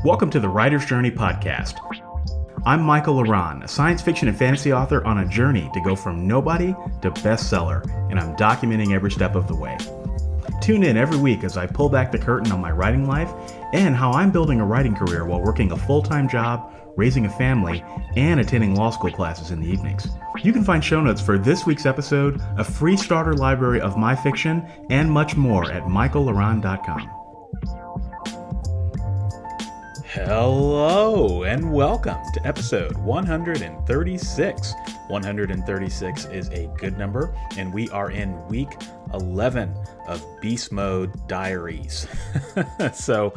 Welcome to the Writer's Journey podcast. I'm Michael Laron, a science fiction and fantasy author on a journey to go from nobody to bestseller, and I'm documenting every step of the way. Tune in every week as I pull back the curtain on my writing life and how I'm building a writing career while working a full-time job, raising a family, and attending law school classes in the evenings. You can find show notes for this week's episode, a free starter library of my fiction, and much more at michaellaron.com. Hello and welcome to episode 136. 136 is a good number, and we are in week 11 of Beast Mode Diaries. So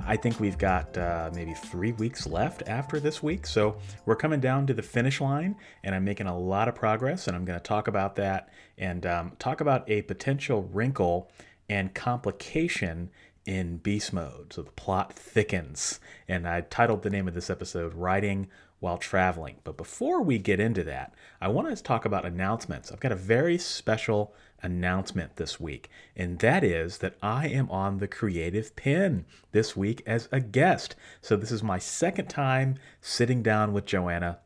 I think we've got maybe 3 weeks left after this week. So we're coming down to the finish line, and I'm making a lot of progress, and I'm going to talk about that and talk about a potential wrinkle and complication in beast mode. So the plot thickens, and I titled the name of this episode Writing While Traveling. But before we get into that, I want to talk about announcements. I've got a very special announcement this week, and that is that I am on the Creative Penn this week as a guest. So this is my second time sitting down with Joanna.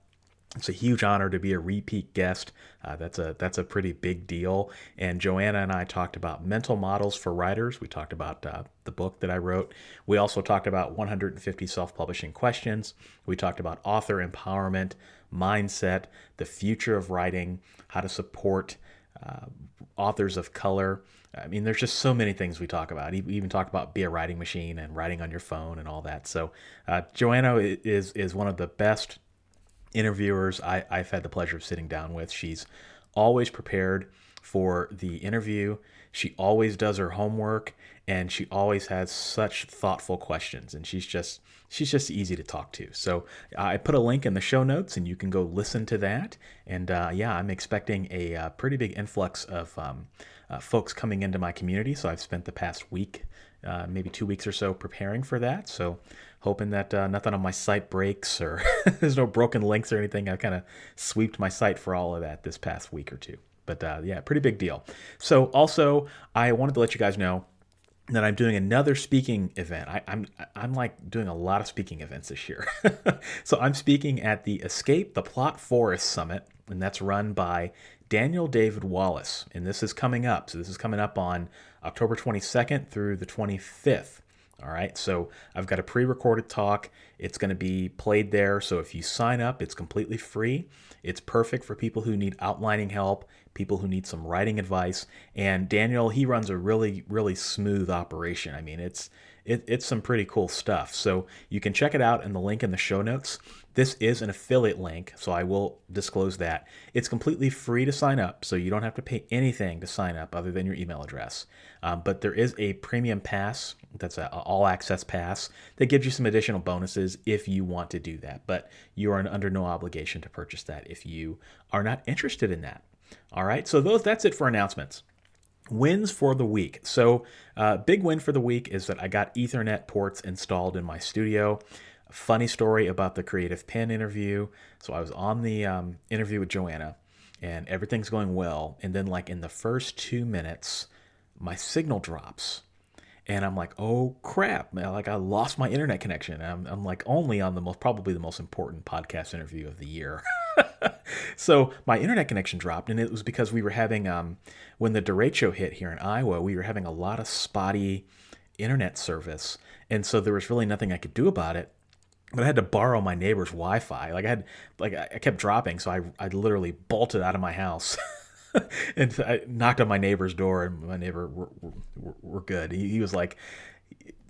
It's a huge honor to be a repeat guest. That's a pretty big deal. And Joanna and I talked about mental models for writers. We talked about the book that I wrote. We also talked about 150 self-publishing questions. We talked about author empowerment, mindset, the future of writing, how to support authors of color. I mean, there's just so many things we talk about. We even talk about be a writing machine and writing on your phone and all that. So Joanna is one of the best interviewers I've had the pleasure of sitting down with. She's always prepared for the interview. She always does her homework, and she always has such thoughtful questions, and she's just easy to talk to. So I put a link in the show notes, and you can go listen to that. And I'm expecting a pretty big influx of folks coming into my community. So I've spent the past week, maybe 2 weeks or so, preparing for that. So hoping that nothing on my site breaks or there's no broken links or anything. I kind of sweeped my site for all of that this past week or two. But pretty big deal. So also, I wanted to let you guys know that I'm doing another speaking event. I'm like doing a lot of speaking events this year. So I'm speaking at the Escape the Plot Forest Summit, and that's run by Daniel David Wallace. And this is coming up. So this is coming up on October 22nd through the 25th. All right, so I've got a pre-recorded talk. It's going to be played there. So if you sign up, it's completely free. It's perfect for people who need outlining help, people who need some writing advice. And Daniel, he runs a really, really smooth operation. I mean, it's some pretty cool stuff. So you can check it out in the link in the show notes. This is an affiliate link, so I will disclose that. It's completely free to sign up, so you don't have to pay anything to sign up other than your email address. But there is a premium pass, that's an all-access pass, that gives you some additional bonuses if you want to do that. But you are under no obligation to purchase that if you are not interested in that. All right, so that's it for announcements. Wins for the week. So big win for the week is that I got Ethernet ports installed in my studio. A funny story about the Creative Penn interview. So I was on the interview with Joanna, and everything's going well. And then like in the first 2 minutes, my signal drops. And I'm like, oh crap, man, like I lost my internet connection. I'm like only on probably the most important podcast interview of the year. So my internet connection dropped, and it was because we were having, when the derecho hit here in Iowa, we were having a lot of spotty internet service. And so there was really nothing I could do about it. But I had to borrow my neighbor's Wi-Fi. I kept dropping, so I literally bolted out of my house. And I knocked on my neighbor's door, and my neighbor were good. He was like,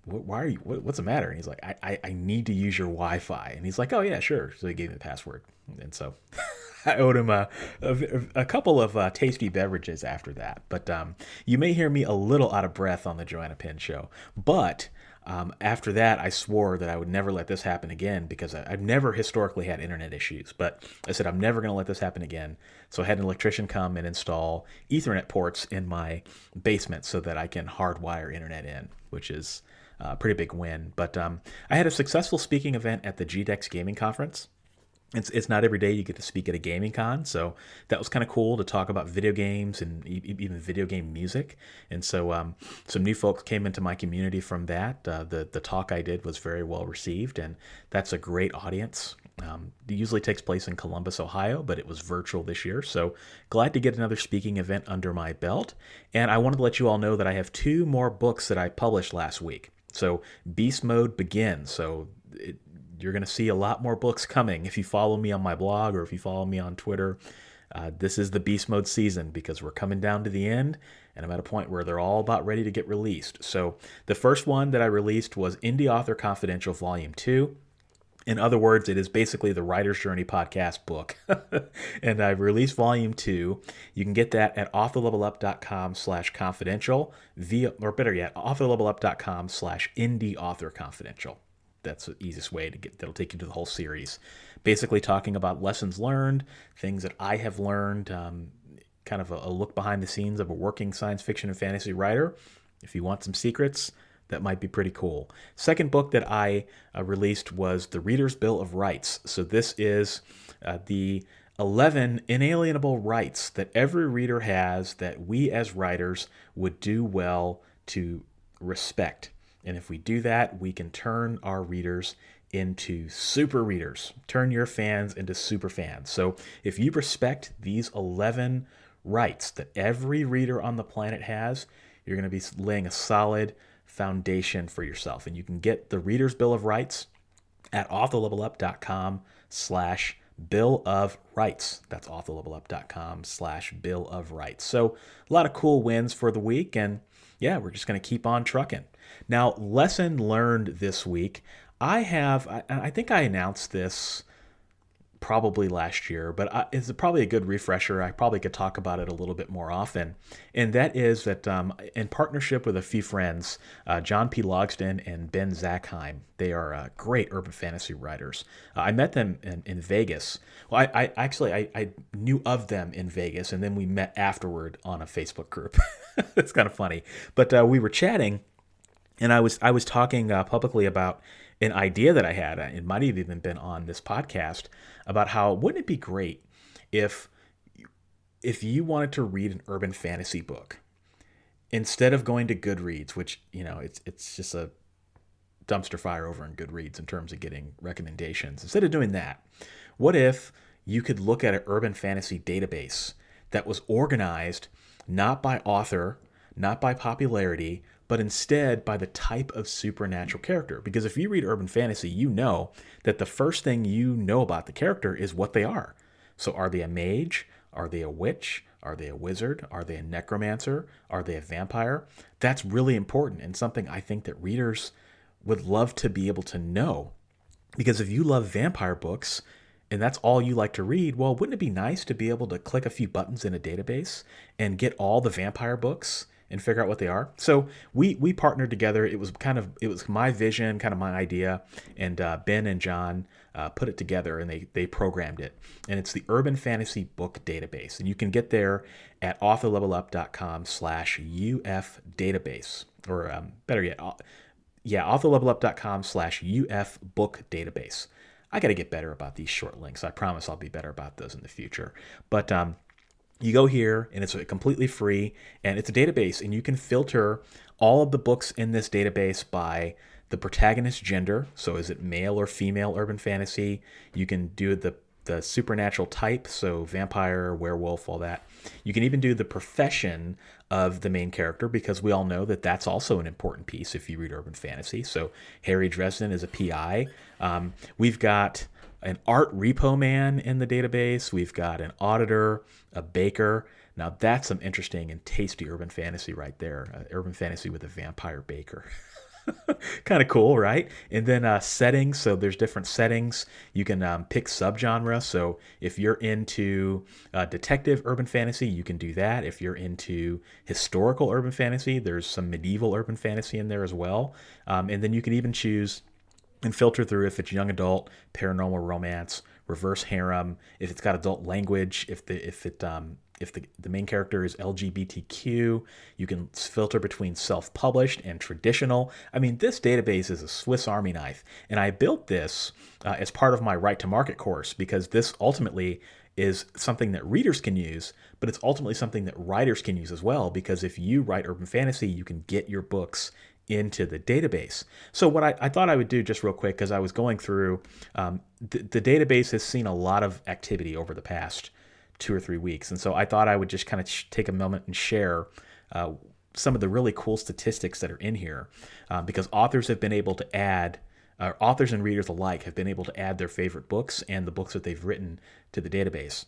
why are you, what's the matter? And he's like, I need to use your Wi-Fi. And he's like, oh yeah, sure. So he gave me the password. And so I owed him a couple of tasty beverages after that. But you may hear me a little out of breath on the Joanna Penn show. But after that, I swore that I would never let this happen again, because I've never historically had internet issues. But I said, I'm never going to let this happen again. So I had an electrician come and install Ethernet ports in my basement so that I can hardwire internet in, which is a pretty big win. But I had a successful speaking event at the GDEX Gaming Conference. It's not every day you get to speak at a gaming con, so that was kind of cool to talk about video games and even video game music. And so some new folks came into my community from that. The talk I did was very well received, and that's a great audience. It usually takes place in Columbus, Ohio, but it was virtual this year. So glad to get another speaking event under my belt. And I wanted to let you all know that I have 2 more books that I published last week. So Beast Mode begins. So you're going to see a lot more books coming. If you follow me on my blog or if you follow me on Twitter, this is the Beast Mode season because we're coming down to the end and I'm at a point where they're all about ready to get released. So the first one that I released was Indie Author Confidential Volume 2. In other words, it is basically the Writer's Journey podcast book. And I've released Volume 2. You can get that at authorlevelup.com/confidential or better yet, authorlevelup.com/indie author confidential. That's the easiest way to get. That'll take you to the whole series. Basically talking about lessons learned, things that I have learned, kind of a look behind the scenes of a working science fiction and fantasy writer. If you want some secrets, that might be pretty cool. Second book that I released was The Reader's Bill of Rights. So this is the 11 inalienable rights that every reader has that we as writers would do well to respect. And if we do that, we can turn our readers into super readers, turn your fans into super fans. So if you respect these 11 rights that every reader on the planet has, you're going to be laying a solid foundation for yourself. And you can get the Reader's Bill of Rights at authorlevelup.com/Bill of Rights. That's authorlevelup.com/Bill of Rights. So a lot of cool wins for the week. And yeah, we're just going to keep on trucking. Now, lesson learned this week. I think I announced this probably last year, but it's probably a good refresher. I probably could talk about it a little bit more often. And that is that in partnership with a few friends, John P. Logsdon and Ben Zackheim, they are great urban fantasy writers. I met them in Vegas. Well, I knew of them in Vegas, and then we met afterward on a Facebook group. It's kind of funny. But we were chatting, and I was talking publicly about an idea that I had. It might have even been on this podcast about how wouldn't it be great if you wanted to read an urban fantasy book, instead of going to Goodreads, which, it's just a dumpster fire over in Goodreads in terms of getting recommendations. Instead of doing that, what if you could look at an urban fantasy database that was organized not by author, not by popularity, but instead by the type of supernatural character? Because if you read urban fantasy, you know that the first thing you know about the character is what they are. So are they a mage? Are they a witch? Are they a wizard? Are they a necromancer? Are they a vampire? That's really important and something I think that readers would love to be able to know. Because if you love vampire books and that's all you like to read, well, wouldn't it be nice to be able to click a few buttons in a database and get all the vampire books and figure out what they are? So we partnered together. It was my vision, kind of my idea, and Ben and John put it together, and they programmed it. And it's the Urban Fantasy Book Database, and you can get there at authorlevelup.com/UF database, or better yet, authorlevelup.com/UF book database. I got to get better about these short links. I promise I'll be better about those in the future. But you go here, and it's completely free, and it's a database, and you can filter all of the books in this database by the protagonist gender. So is it male or female urban fantasy? You can do the supernatural type, so vampire, werewolf, all that. You can even do the profession of the main character, because we all know that that's also an important piece if you read urban fantasy. So Harry Dresden is a PI. We've got an art repo man in the database. We've got an auditor, a baker. Now that's some interesting and tasty urban fantasy right there. Urban fantasy with a vampire baker. Kind of cool, right? And then settings. So there's different settings. You can pick subgenre. So if you're into detective urban fantasy, you can do that. If you're into historical urban fantasy, there's some medieval urban fantasy in there as well. And then you can even choose and filter through if it's young adult, paranormal romance, reverse harem, if it's got adult language, if it if the main character is LGBTQ, you can filter between self-published and traditional. I mean, this database is a Swiss Army knife. And I built this as part of my Right to Market course, because this ultimately is something that readers can use, but it's ultimately something that writers can use as well, because if you write urban fantasy, you can get your books into the database. So what I thought I would do just real quick, because I was going through, the database has seen a lot of activity over the past 2 or 3 weeks. And so I thought I would just kind of take a moment and share some of the really cool statistics that are in here, because authors have been able to add, authors and readers alike have been able to add their favorite books and the books that they've written to the database.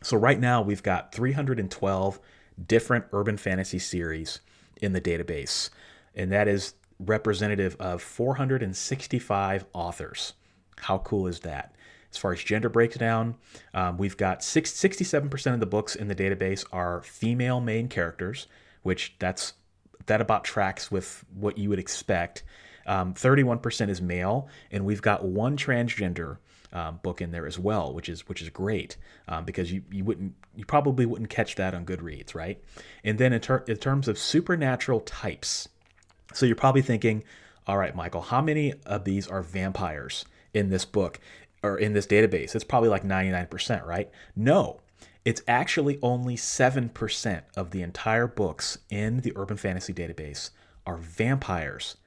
So right now we've got 312 different urban fantasy series in the database, and that is representative of 465 authors. How cool is that? As far as gender breakdown, we've got 67% of the books in the database are female main characters, which that about tracks with what you would expect. 31% is male, and we've got one transgender book in there as well, which is great, because you probably wouldn't catch that on Goodreads, right? And then in terms of supernatural types, so you're probably thinking, all right, Michael, how many of these are vampires in this book or in this database? It's probably like 99%, right? No, it's actually only 7% of the entire books in the urban fantasy database are vampires.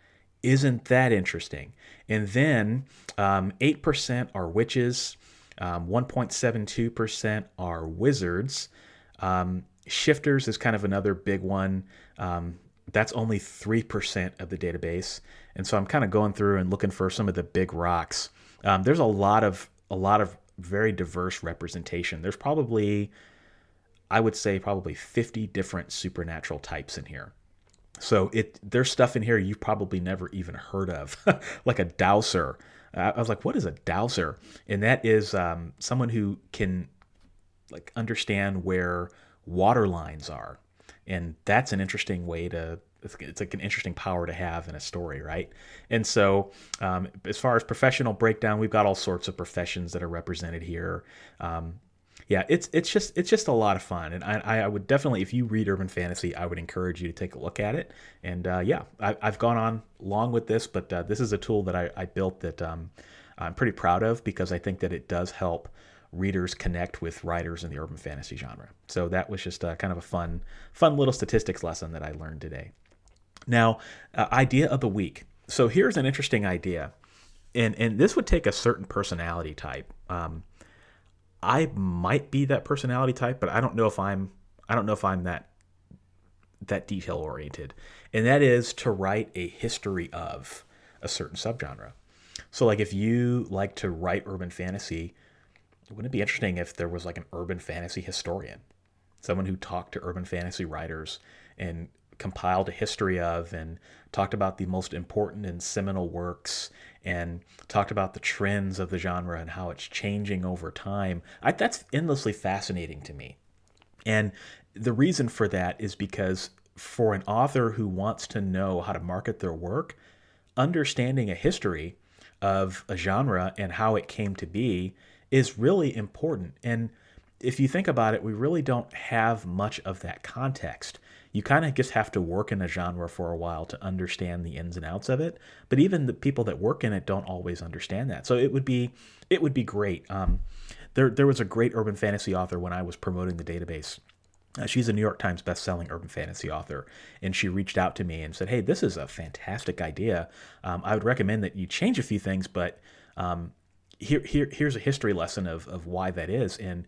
Isn't that interesting? And then 8% are witches, 1.72% are wizards. Shifters is kind of another big one. That's only 3% of the database. And so I'm kind of going through and looking for some of the big rocks. There's a lot of very diverse representation. There's probably, I would say, probably 50 different supernatural types in here. So there's stuff in here you've probably never even heard of, like a dowser. I was like, what is a dowser? And that is someone who can like understand where water lines are. And that's an interesting way it's like an interesting power to have in a story, right? And so as far as professional breakdown, we've got all sorts of professions that are represented here. Yeah, it's just a lot of fun, and I would definitely, if you read urban fantasy, I would encourage you to take a look at it. And I've gone on long with this, but this is a tool that I built that I'm pretty proud of, because I think that it does help readers connect with writers in the urban fantasy genre. So that was just kind of a fun little statistics lesson that I learned today. Now, idea of the week. So here's an interesting idea, and this would take a certain personality type. I might be that personality type, but I don't know if I'm that detail oriented. And that is to write a history of a certain subgenre. So like if you like to write urban fantasy, wouldn't it be interesting if there was like an urban fantasy historian, someone who talked to urban fantasy writers and compiled a history of and talked about the most important and seminal works and talked about the trends of the genre and how it's changing over time. That's endlessly fascinating to me. And the reason for that is because for an author who wants to know how to market their work, understanding a history of a genre and how it came to be is really important. And if you think about it, we really don't have much of that context. You kind of just have to work in a genre for a while to understand the ins and outs of it. But even the people that work in it don't always understand that. So it would be great. There was a great urban fantasy author when I was promoting the database. She's a New York Times bestselling urban fantasy author, and she reached out to me and said, "Hey, this is a fantastic idea. I would recommend that you change a few things, but here's a history lesson of why that is." And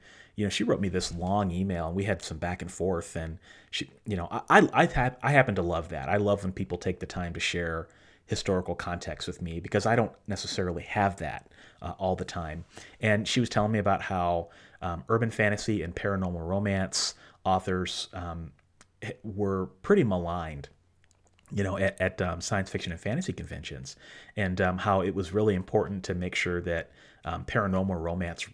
she wrote me this long email, and we had some back and forth. And she, I happen to love that. I love when people take the time to share historical context with me, because I don't necessarily have that all the time. And she was telling me about how urban fantasy and paranormal romance authors were pretty maligned, at science fiction and fantasy conventions, and how it was really important to make sure that paranormal romance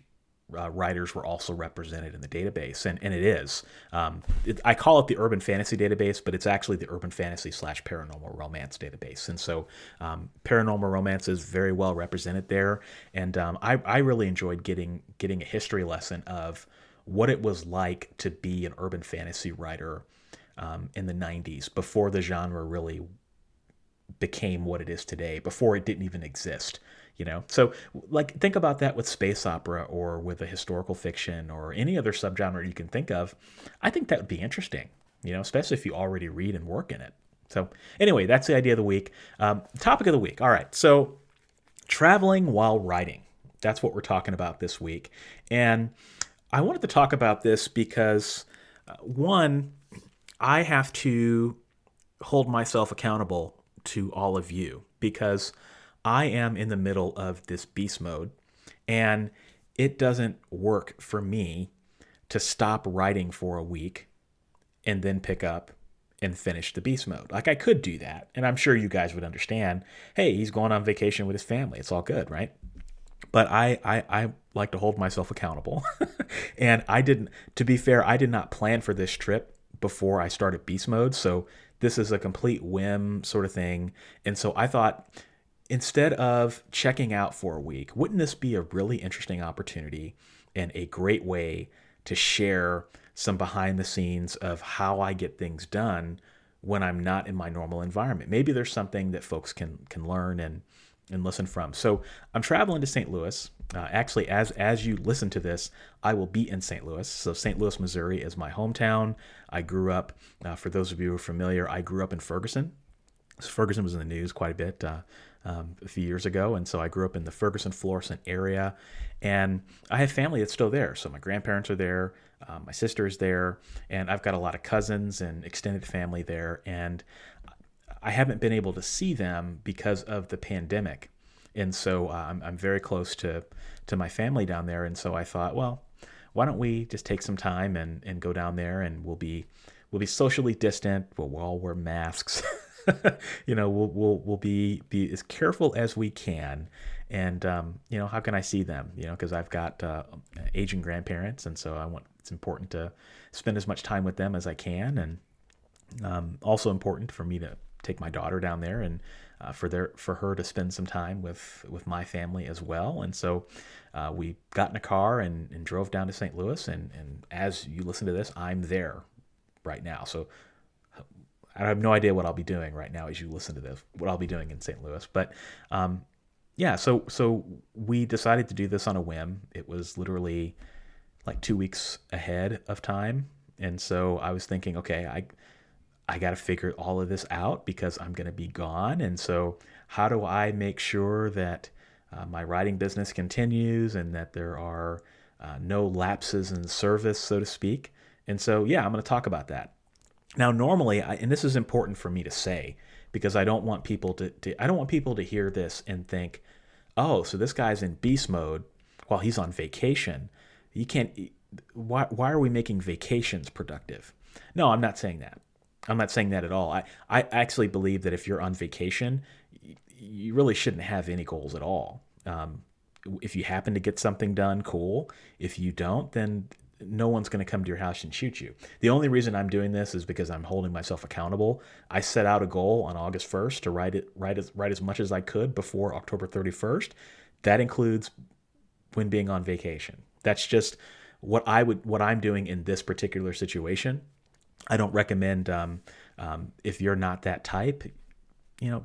writers were also represented in the database, and it is. I call it the urban fantasy database, but it's actually the urban fantasy / paranormal romance database. And so paranormal romance is very well represented there, and I really enjoyed getting a history lesson of what it was like to be an urban fantasy writer in the 90s, before the genre really became what it is today, before it didn't even exist. So like, think about that with space opera or with a historical fiction or any other subgenre you can think of. I think that would be interesting, especially if you already read and work in it. So anyway, that's the idea of the week. Topic of the week. All right. So traveling while writing. That's what we're talking about this week. And I wanted to talk about this because, one, I have to hold myself accountable to all of you, because I am in the middle of this beast mode, and it doesn't work for me to stop writing for a week and then pick up and finish the beast mode. Like, I could do that, and I'm sure you guys would understand. Hey, he's going on vacation with his family. It's all good, right? But I like to hold myself accountable. And to be fair, I did not plan for this trip before I started beast mode. So this is a complete whim sort of thing. And so I thought, instead of checking out for a week, wouldn't this be a really interesting opportunity and a great way to share some behind the scenes of how I get things done when I'm not in my normal environment? Maybe there's something that folks can learn and listen from. So I'm traveling to St. Louis. Actually, as you listen to this, I will be in St. Louis. So St. Louis, Missouri is my hometown. I grew up, for those of you who are familiar, I grew up in Ferguson. So Ferguson was in the news quite a bit a few years ago. And so I grew up in the Ferguson, Florissant area. And I have family that's still there. So my grandparents are there. My sister is there. And I've got a lot of cousins and extended family there. And I haven't been able to see them because of the pandemic. And so I'm very close to my family down there. And so I thought, well, why don't we just take some time and go down there, and we'll be socially distant. We'll all wear masks. We'll be as careful as we can. And, how can I see them? Because I've got aging grandparents. And so it's important to spend as much time with them as I can. And also important for me to take my daughter down there, and for her to spend some time with my family as well. And so we got in a car and drove down to St. Louis. And as you listen to this, I'm there right now. So I have no idea what I'll be doing right now as you listen to this, what I'll be doing in St. Louis. But so we decided to do this on a whim. It was literally like 2 weeks ahead of time. And so I was thinking, okay, I got to figure all of this out because I'm going to be gone. And so how do I make sure that my writing business continues and that there are no lapses in service, so to speak? And so, I'm going to talk about that. Now, normally, and this is important for me to say, because I don't want people to hear this and think, oh, so this guy's in beast mode while he's on vacation. You can't. Why are we making vacations productive? No, I'm not saying that. I'm not saying that at all. I actually believe that if you're on vacation, you really shouldn't have any goals at all. If you happen to get something done, cool. If you don't, then no one's going to come to your house and shoot you. The only reason I'm doing this is because I'm holding myself accountable. I set out a goal on August 1st to write as much as I could before October 31st. That includes when being on vacation. That's just what I'm doing in this particular situation. I don't recommend, if you're not that type,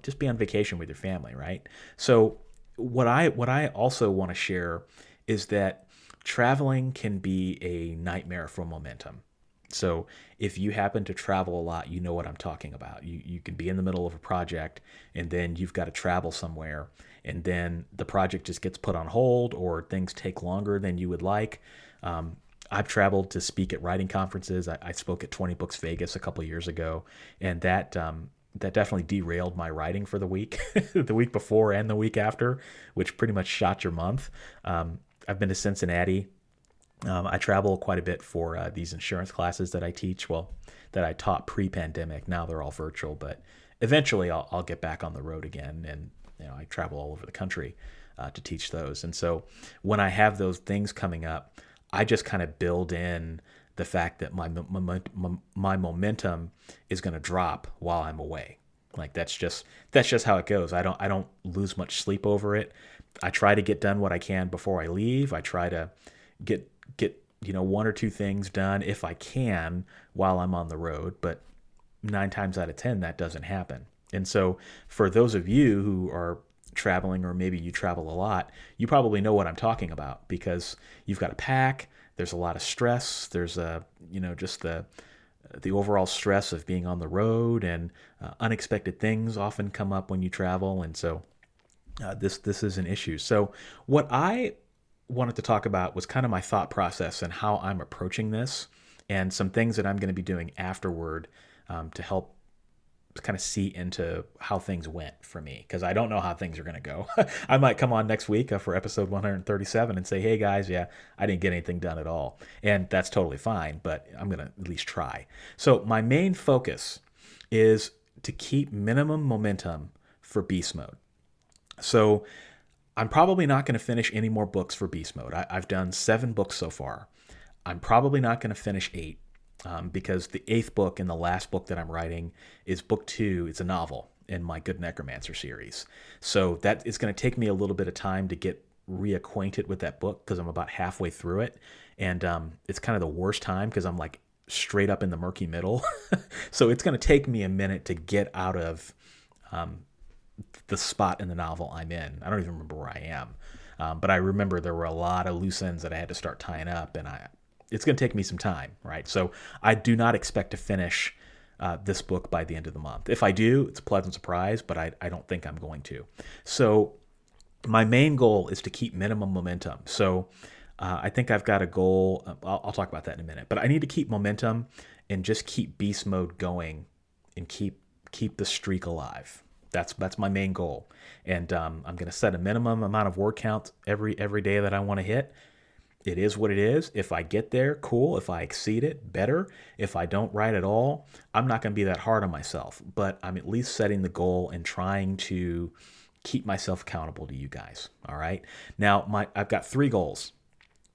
just be on vacation with your family, right? So what I also want to share is that traveling can be a nightmare for momentum. So if you happen to travel a lot, you know what I'm talking about. You can be in the middle of a project, and then you've got to travel somewhere, and then the project just gets put on hold, or things take longer than you would like. I've traveled to speak at writing conferences. I spoke at 20 Books Vegas a couple of years ago, and that definitely derailed my writing for the week, the week before and the week after, which pretty much shot your month. I've been to Cincinnati. I travel quite a bit for these insurance classes that I teach, that I taught pre-pandemic. Now they're all virtual, but eventually I'll get back on the road again, and I travel all over the country to teach those. And so when I have those things coming up, I just kind of build in the fact that my momentum is going to drop while I'm away. Like that's just how it goes. I don't lose much sleep over it. I try to get done what I can before I leave. I try to get one or two things done if I can while I'm on the road, but 9 times out of 10, that doesn't happen. And so for those of you who are traveling, or maybe you travel a lot, you probably know what I'm talking about, because you've got to pack. There's a lot of stress. There's just the overall stress of being on the road, and unexpected things often come up when you travel. And so this is an issue. So what I wanted to talk about was kind of my thought process and how I'm approaching this, and some things that I'm going to be doing afterward to help kind of see into how things went for me, because I don't know how things are going to go. I might come on next week for episode 137 and say, hey guys, yeah, I didn't get anything done at all. And that's totally fine, but I'm going to at least try. So my main focus is to keep minimum momentum for beast mode. So I'm probably not going to finish any more books for beast mode. I've done 7 books so far. I'm probably not going to finish 8. Because the 8th book and the last book that I'm writing is book 2. It's a novel in my Good Necromancer series. So that is going to take me a little bit of time to get reacquainted with that book, because I'm about halfway through it. And it's kind of the worst time, because I'm like straight up in the murky middle. So it's going to take me a minute to get out of the spot in the novel I'm in. I don't even remember where I am. But I remember there were a lot of loose ends that I had to start tying up, and it's going to take me some time, right? So I do not expect to finish this book by the end of the month. If I do, it's a pleasant surprise, but I don't think I'm going to. So my main goal is to keep minimum momentum. So I think I've got a goal. I'll talk about that in a minute. But I need to keep momentum and just keep beast mode going and keep the streak alive. That's my main goal. And I'm going to set a minimum amount of word count every day that I want to hit. It is what it is. If I get there, cool. If I exceed it, better. If I don't write at all, I'm not going to be that hard on myself. But I'm at least setting the goal and trying to keep myself accountable to you guys. All right. Now, I've got 3 goals.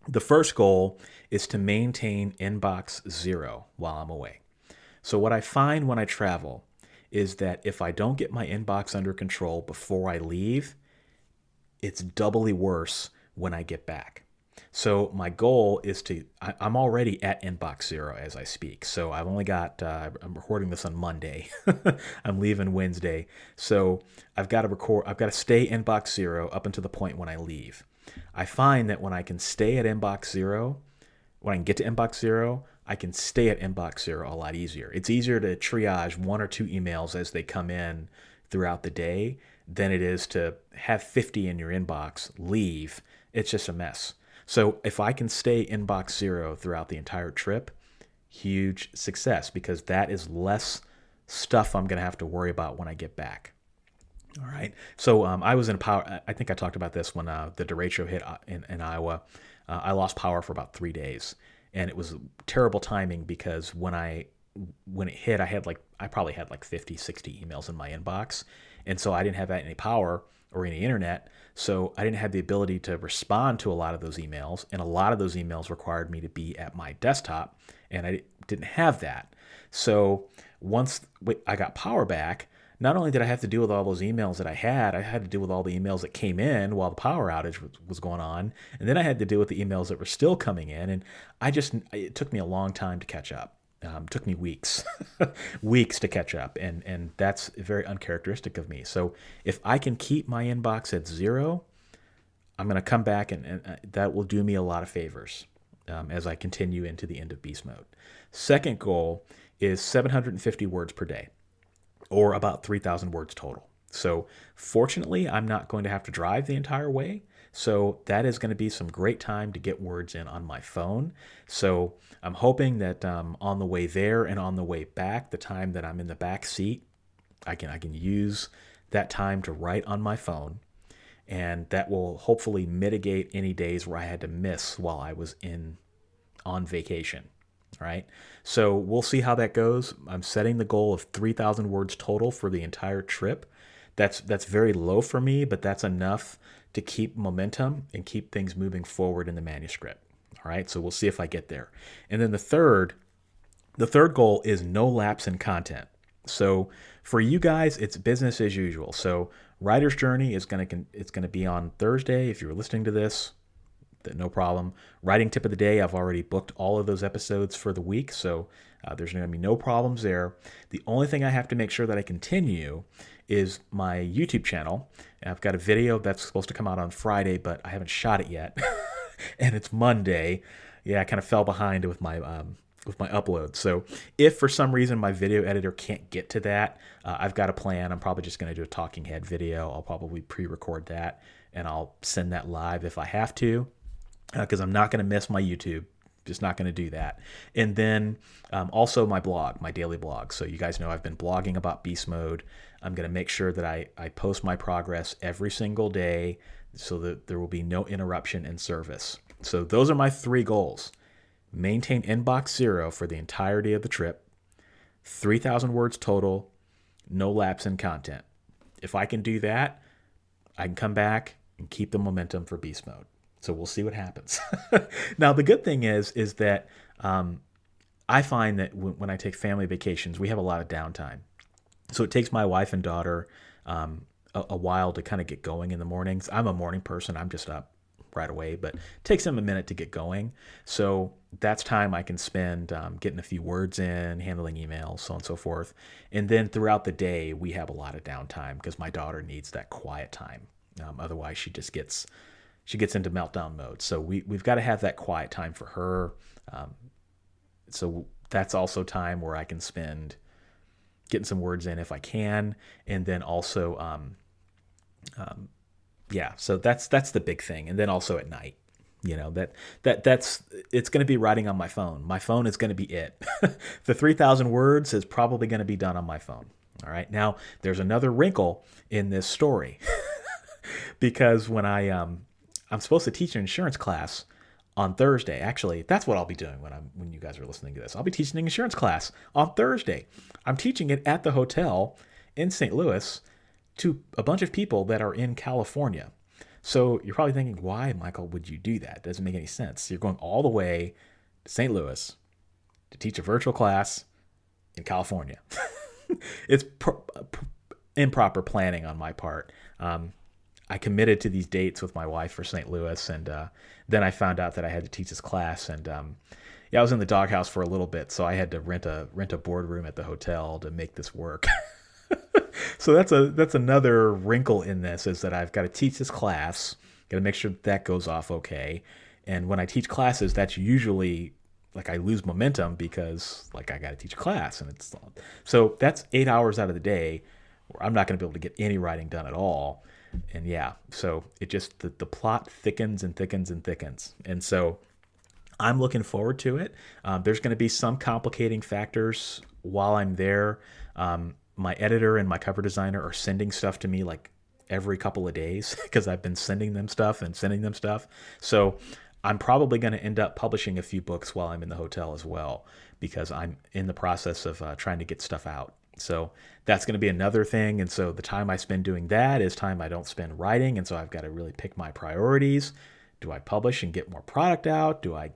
The first goal is to maintain inbox 0 while I'm away. So what I find when I travel is that if I don't get my inbox under control before I leave, it's doubly worse when I get back. So my goal is I'm already at inbox 0 as I speak. So I've only got, I'm recording this on Monday. I'm leaving Wednesday. So I've got to stay inbox 0 up until the point when I leave. I find that when I can stay at inbox 0, when I can get to inbox 0, I can stay at inbox 0 a lot easier. It's easier to triage 1 or 2 emails as they come in throughout the day than it is to have 50 in your inbox, leave. It's just a mess. So if I can stay inbox 0 throughout the entire trip, huge success, because that is less stuff I'm going to have to worry about when I get back. All right. So I was in power. I think I talked about this when the derecho hit in Iowa. I lost power for about 3 days, and it was terrible timing, because when it hit, I probably had like 50, 60 emails in my inbox, and so I didn't have any power or any internet, so I didn't have the ability to respond to a lot of those emails, and a lot of those emails required me to be at my desktop, and I didn't have that. So once I got power back, not only did I have to deal with all those emails that I had to deal with all the emails that came in while the power outage was going on, and then I had to deal with the emails that were still coming in, and it took me a long time to catch up. Took me weeks to catch up, and that's very uncharacteristic of me. So if I can keep my inbox at 0, I'm going to come back, and that will do me a lot of favors as I continue into the end of beast mode. Second goal is 750 words per day, or about 3,000 words total. So fortunately, I'm not going to have to drive the entire way. So that is going to be some great time to get words in on my phone. So I'm hoping that on the way there and on the way back, the time that I'm in the back seat, I can use that time to write on my phone. And that will hopefully mitigate any days where I had to miss while I was on vacation. All right. So we'll see how that goes. I'm setting the goal of 3,000 words total for the entire trip. That's very low for me, but that's enough to keep momentum and keep things moving forward in the manuscript. All right. So we'll see if I get there. And then the third goal is no lapse in content. So for you guys, it's business as usual. So Writer's Journey it's going to be on Thursday. If you're listening to this, no problem. Writing tip of the day, I've already booked all of those episodes for the week, so there's going to be no problems there. The only thing I have to make sure that I continue is my YouTube channel. I've got a video that's supposed to come out on Friday, but I haven't shot it yet, and it's Monday. Yeah, I kind of fell behind with my upload. So if for some reason my video editor can't get to that, I've got a plan. I'm probably just going to do a talking head video. I'll probably pre-record that, and I'll send that live if I have to, because I'm not going to miss my YouTube. Just not going to do that. And then also my blog, my daily blog. So you guys know I've been blogging about Beast Mode. I'm going to make sure that I post my progress every single day so that there will be no interruption in service. So those are my 3 goals. Maintain inbox 0 for the entirety of the trip, 3,000 words total, no lapse in content. If I can do that, I can come back and keep the momentum for Beast Mode. So we'll see what happens. Now, the good thing is that I find that when I take family vacations, we have a lot of downtime. So it takes my wife and daughter a while to kind of get going in the mornings. I'm a morning person. I'm just up right away, but it takes them a minute to get going. So that's time I can spend getting a few words in, handling emails, so on and so forth. And then throughout the day, we have a lot of downtime because my daughter needs that quiet time. Otherwise, she gets into meltdown mode. So we've got to have that quiet time for her. So that's also time where I can spend getting some words in if I can, and then also so that's the big thing. And then also at night, that's it's going to be writing on my phone. My phone is going to be it. The 3,000 words is probably going to be done on my phone. All right. Now there's another wrinkle in this story because when I'm supposed to teach an insurance class on Thursday. Actually, that's what I'll be doing when you guys are listening to this. I'll be teaching an insurance class on Thursday. I'm teaching it at the hotel in St. Louis to a bunch of people that are in California. So you're probably thinking, why, Michael, would you do that? It doesn't make any sense. You're going all the way to St. Louis to teach a virtual class in California. It's improper planning on my part. I committed to these dates with my wife for St. Louis, and then I found out that I had to teach this class, and I was in the doghouse for a little bit, so I had to rent a boardroom at the hotel to make this work. So that's another wrinkle in this, is that I've got to teach this class, got to make sure that goes off okay. And when I teach classes, that's usually like I lose momentum because like I got to teach a class, and so that's 8 hours out of the day where I'm not going to be able to get any writing done at all. And so it just the plot thickens and thickens and thickens, and so I'm looking forward to it. There's going to be some complicating factors while I'm there. My editor and my cover designer are sending stuff to me like every couple of days because I've been sending them stuff. So I'm probably going to end up publishing a few books while I'm in the hotel as well, because I'm in the process of trying to get stuff out. So that's going to be another thing. And so the time I spend doing that is time I don't spend writing. And so I've got to really pick my priorities. Do I publish and get more product out? Do I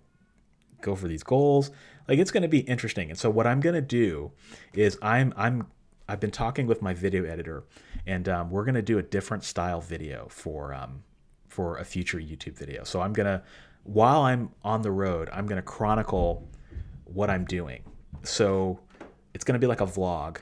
go for these goals? Like, it's going to be interesting. And so what I'm going to do is I've been talking with my video editor, and we're going to do a different style video for a future YouTube video. So while I'm on the road, I'm going to chronicle what I'm doing. So it's going to be like a vlog.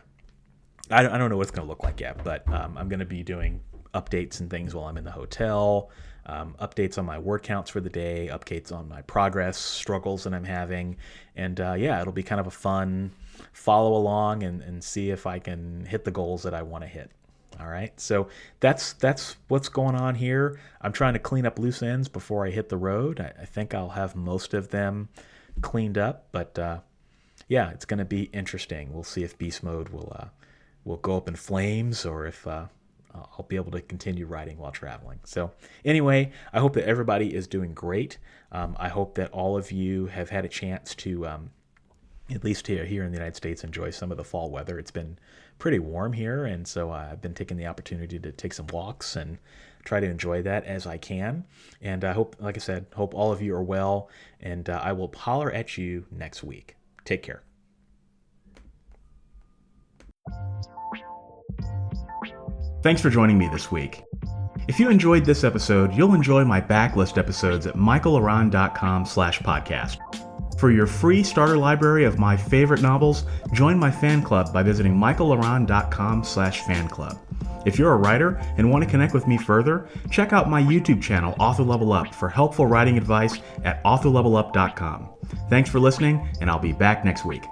I don't know what it's going to look like yet, but I'm going to be doing updates and things while I'm in the hotel, updates on my word counts for the day, updates on my progress, struggles that I'm having. And it'll be kind of a fun follow along and see if I can hit the goals that I want to hit. All right. So that's what's going on here. I'm trying to clean up loose ends before I hit the road. I think I'll have most of them cleaned up, but it's going to be interesting. We'll see if Beast Mode will go up in flames, or if I'll be able to continue writing while traveling. So anyway, I hope that everybody is doing great. I hope that all of you have had a chance to, at least here in the United States, enjoy some of the fall weather. It's been pretty warm here, and so I've been taking the opportunity to take some walks and try to enjoy that as I can. And I hope, like I said, hope all of you are well, and I will holler at you next week. Take care. Thanks for joining me this week. If you enjoyed this episode, you'll enjoy my backlist episodes at michaelaron.com/podcast. For your free starter library of my favorite novels, join my fan club by visiting michaelaron.com/fanclub. If you're a writer and want to connect with me further, check out my YouTube channel, Author Level Up, for helpful writing advice at authorlevelup.com. Thanks for listening, and I'll be back next week.